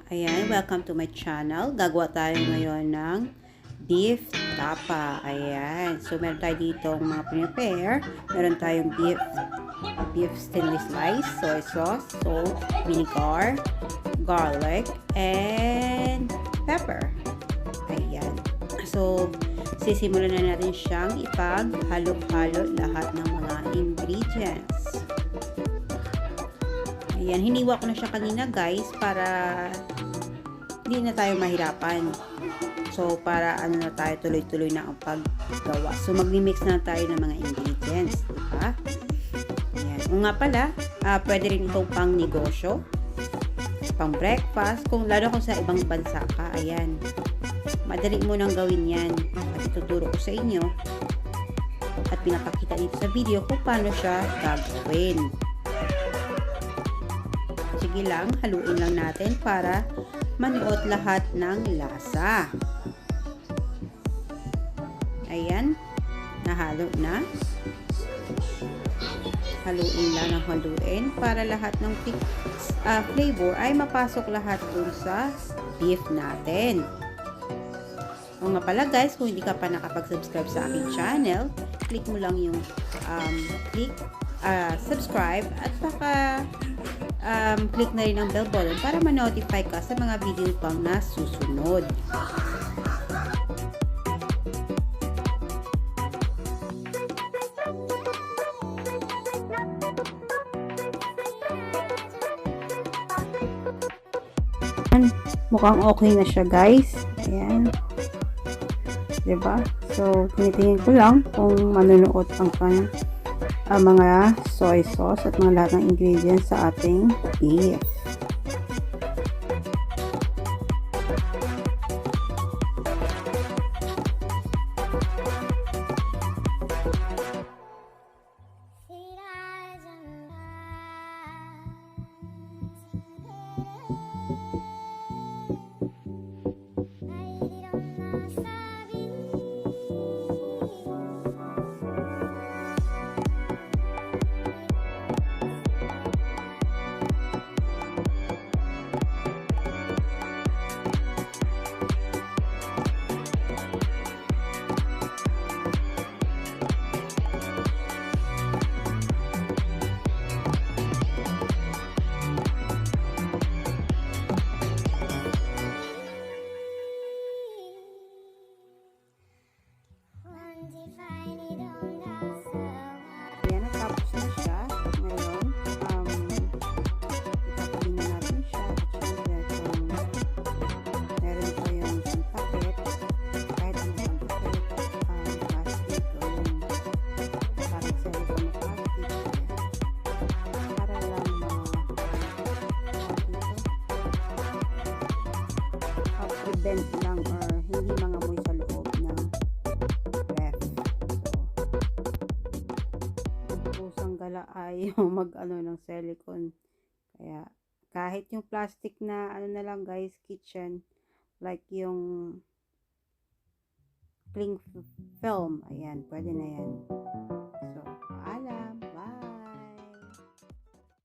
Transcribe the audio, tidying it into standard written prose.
Ayan, welcome to my channel. Gagawa tayo ngayon ng beef tapa. Ayan. So, meron tayo dito mga prepare. Meron tayong beef stainless slice, soy sauce, salt, vinegar, garlic, and pepper. Ayan. So, sisimulan na natin siyang ipaghalo-halo lahat ng mga ingredients. Ayan, hiniwa ko na siya kanina guys para hindi na tayo mahirapan. So, para ano na tayo, tuloy-tuloy na ang paggawa. So, magmi-mix na tayo ng mga ingredients. Diba? Ayan. O nga pala, pwede rin itong pang negosyo, pang breakfast, lalo kung sa ibang bansa ka. Ayan. Madali mo nang gawin yan. At ituturo ko sa inyo. At pinapakita dito sa video kung paano siya gagawin. Sige lang, haluin lang natin para manuot lahat ng lasa. Ayan, nahalo na. Haluin lang ng haluin para lahat ng flavor ay mapasok lahat dun sa beef natin. O nga pala guys, kung hindi ka pa nakapag-subscribe sa aking channel, click mo lang yung subscribe at baka click na rin ang bell button para ma-notify ka sa mga video pang nasusunod. Mukhang okay na siya guys. Ayan. Diba? So, tinitingin ko lang kung manunuot ang mga soy sauce at mga lahat ng ingredients sa ating beef. Ayan, natapos na siya. Ngayon, itatabi na natin siya. At syempre, meron pa yung packet. Kahit ano ang packet, plastic, o yung parang silicone na plastic. Para lang prevent lang or hindi mangamoy sa loob ng ref. Pusang gala ayaw mag-ano ng silicone. Kaya kahit yung plastic na ano na lang guys, kitchen, like yung cling film, ayan, pwede na yan.